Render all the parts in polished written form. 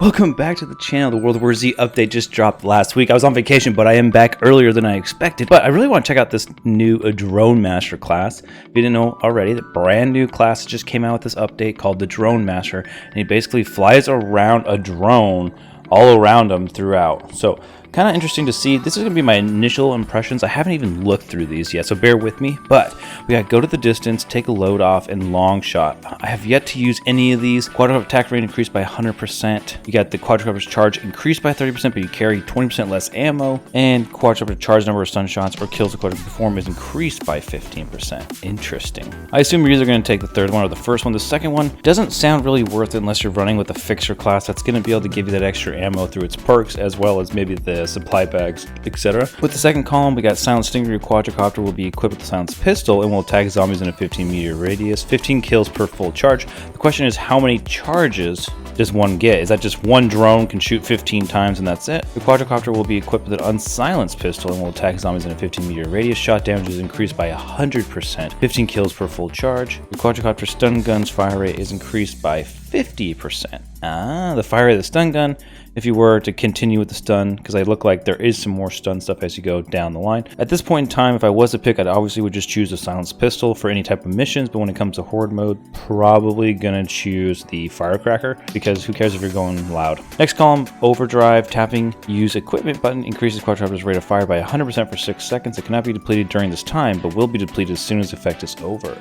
Welcome back to the channel. The World War Z update just dropped last week. I was on vacation, but I am back earlier than I expected. But I really want to check out this new Drone Master class. If you didn't know already, the brand new class just came out with this update called the Drone Master. And he basically flies around a drone all around him throughout. So kind of interesting to see. This is going to be my initial impressions. I haven't even looked through these yet, so bear with me. But we got go to the distance, take a load off, and long shot. I have yet to use any of these. Quadricopter attack rate increased by 100%. You got the quadricopter's charge increased by 30%, but you carry 20% less ammo. And quadricopter charge number of stun shots or kills the quadricopter perform is increased by 15%. Interesting. I assume you're either going to take the third one or the first one. The second one doesn't sound really worth it unless you're running with a fixer class that's going to be able to give you that extra ammo through its perks, as well as maybe the supply bags, etc. With the second column, we got Silent Stingray quadricopter will be equipped with a silenced pistol and will attack zombies in a 15-meter radius, 15 kills per full charge. The question is, how many charges does one get? Is that just one drone can shoot 15 times and that's it? The quadricopter will be equipped with an unsilenced pistol and will attack zombies in a 15-meter radius. Shot damage is increased by 100%, 15 kills per full charge. The quadricopter stun gun's fire rate is increased by 50%. The fire rate of the stun gun, if you were to continue with the stun, because I look like there is some more stun stuff as you go down the line. At this point in time, if I was to pick, I'd obviously would just choose the silenced pistol for any type of missions, but when it comes to horde mode, probably gonna choose the firecracker, because who cares if you're going loud. Next column, Overdrive. Tapping use equipment button increases quadricopter's rate of fire by 100% for 6 seconds. It cannot be depleted during this time, but will be depleted as soon as the effect is over.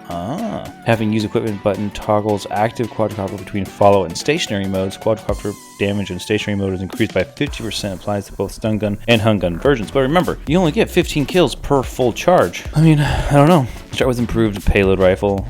Tapping use equipment button toggles active quadricopter between follow and stationary modes. Quadricopter damage in stationary mode is increased by 50%, applies to both stun gun and hung gun versions. But remember, you only get 15 kills per full charge. I mean, I don't know. Start with improved payload rifle.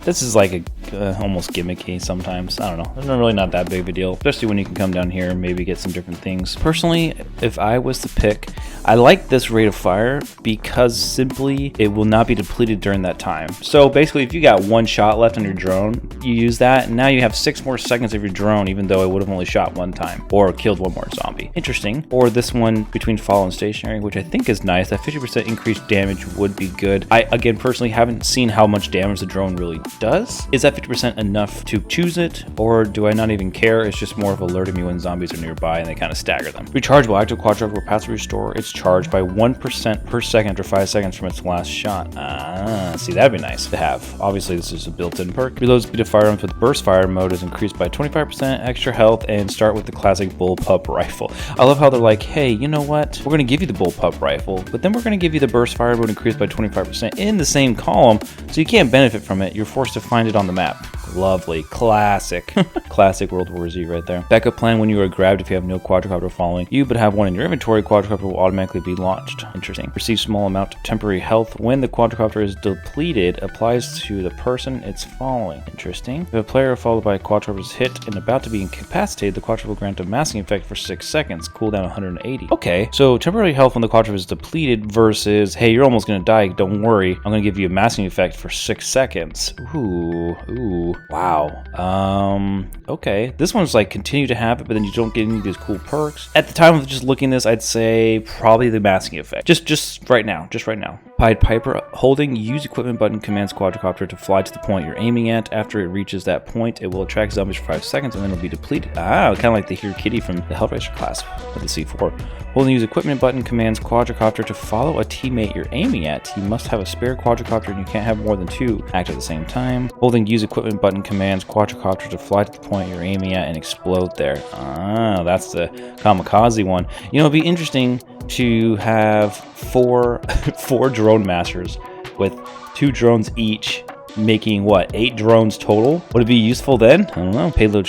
This is like almost gimmicky sometimes. I don't know. It's really not that big of a deal, especially when you can come down here and maybe get some different things. Personally, if I was to pick, I like this rate of fire because simply it will not be depleted during that time. So basically, if you got one shot left on your drone, you use that, and now you have 6 more seconds of your drone, even though it would have only shot one time or killed one more zombie. Interesting. Or this one between follow and stationary, which I think is nice. That 50% increased damage would be good. I, again, personally haven't seen how much damage the drone really does. Is that 50% enough to choose it, or do I not even care? It's just more of alerting me when zombies are nearby and they kind of stagger them. Rechargeable active quadricopter will pass restore its charge by 1% per second after 5 seconds from its last shot. See, that'd be nice to have. Obviously, this is a built-in perk. Reload speed of firearms with burst fire mode is increased by 25%, extra health, and start with the classic bullpup rifle. I love how they're like, hey, you know what? We're going to give you the bullpup rifle, but then we're going to give you the burst fire mode increased by 25% in the same column, so you can't benefit from it. You're forced to find it on the map. Lovely. Classic. Classic World War Z right there. Backup plan: when you are grabbed, if you have no quadricopter following you but have one in your inventory, quadricopter will automatically be launched. Interesting. Receive small amount of temporary health when the quadricopter is depleted, applies to the person it's following. Interesting. If a player followed by a quadricopter is hit and about to be incapacitated, the quadricopter will grant a masking effect for 6 seconds, cooldown 180. Okay, so temporary health when the quadricopter is depleted versus, hey, you're almost gonna die, don't worry, I'm gonna give you a masking effect for 6 seconds. Ooh. Wow. Okay. This one's like continue to have it, but then you don't get any of these cool perks. At the time of just looking at this, I'd say probably the masking effect. Just right now. Pied Piper holding use equipment button commands quadricopter to fly to the point you're aiming at. After it reaches that point, it will attract zombies for 5 seconds and then it'll be depleted. Kind of like the Here Kitty from the Hellraiser class with the C4. Holding use equipment button commands quadricopter to follow a teammate you're aiming at. You must have a spare quadricopter and you can't have more than 2 act at the same time. Holding use equipment button commands quadricopter to fly to the point you're aiming at and explode there. That's the kamikaze one. You know, it'd be interesting to have four drone masters with 2 drones each, making what, 8 drones total? Would it be useful then? I don't know. Payload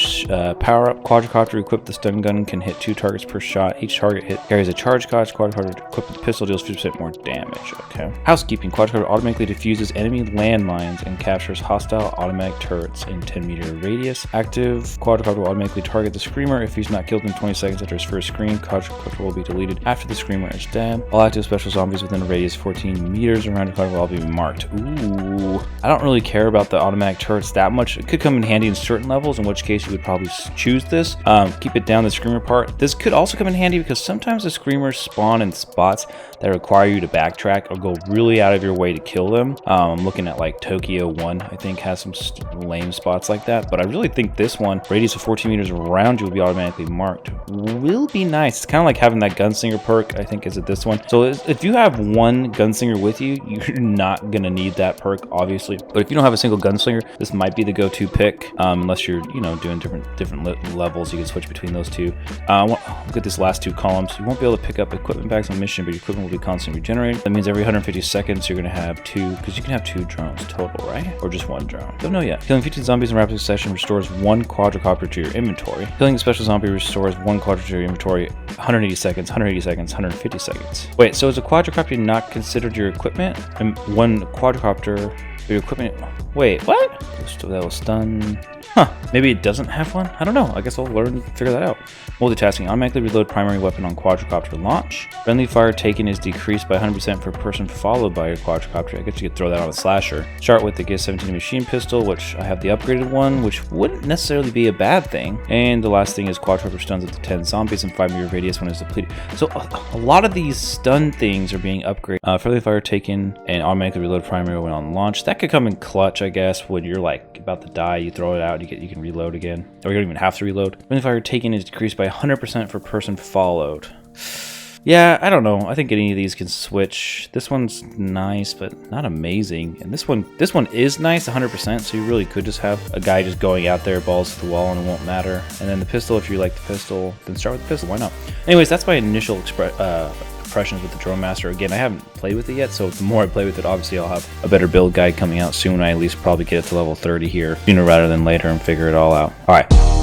power up. Quadricopter equipped the stun gun can hit 2 targets per shot. Each target hit carries a charge cost. Quadricopter equipped with the pistol deals 50% more damage. Okay. Housekeeping. Quadricopter automatically diffuses enemy landmines and captures hostile automatic turrets in 10-meter radius. Active. Quadricopter will automatically target the screamer. If he's not killed in 20 seconds after his first scream, quadricopter will be deleted after the screamer is dead. All active special zombies within a radius 14 meters around the quadricopter will all be marked. Ooh. I don't really really care about the automatic turrets that much. It could come in handy in certain levels, in which case you would probably choose this. Keep it down, the screamer part. This could also come in handy because sometimes the screamers spawn in spots that require you to backtrack or go really out of your way to kill them. I'm looking at like Tokyo 1, I think has some lame spots like that, but I really think this one, radius of 14 meters around you will be automatically marked, will be nice. It's kind of like having that gunslinger perk, I think, is it this one? So if you have one gunslinger with you, you're not gonna need that perk, obviously. But if you don't have a single gunslinger, this might be the go-to pick, unless you're, you know, doing different levels. You can switch between those two. Look at these last two columns. You won't be able to pick up equipment bags on mission, but your equipment will be constantly regenerated. That means every 150 seconds you're gonna have two, because you can have 2 drones total, right? Or just 1 drone. Don't know yet. Killing 15 zombies in rapid succession restores 1 quadricopter to your inventory. Killing a special zombie restores 1 quadricopter to your inventory 180 seconds, 180 seconds, 150 seconds. Wait, so is a quadricopter not considered your equipment? And 1 quadricopter your equipment. Wait, what? That was stun. Huh, maybe it doesn't have one? I don't know. I guess I'll learn to figure that out. Multitasking. Automatically reload primary weapon on quadricopter launch. Friendly fire taken is decreased by 100% per person followed by your quadricopter. I guess you could throw that on a slasher. Start with the GS-17 machine pistol, which I have the upgraded one, which wouldn't necessarily be a bad thing. And the last thing is quadricopter stuns up to 10 zombies in 5 meter radius when it's depleted. So a lot of these stun things are being upgraded. Friendly fire taken and automatically reload primary when on launch. That could come in clutch, I guess, when you're like about to die, you throw it out, you can reload again, or you don't even have to reload. Friendly fire taken is decreased by 100% for person followed. Yeah, I don't know. I think any of these can switch. This one's nice, but not amazing. And this one is nice, 100%. So you really could just have a guy just going out there, balls to the wall, and it won't matter. And then the pistol, if you like the pistol, then start with the pistol. Why not? Anyways, that's my initial impressions with the Drone Master. Again, I haven't played with it yet, so the more I play with it, obviously I'll have a better build guide coming out soon. I at least probably get it to level 30 here sooner rather than later and figure it all out. All right.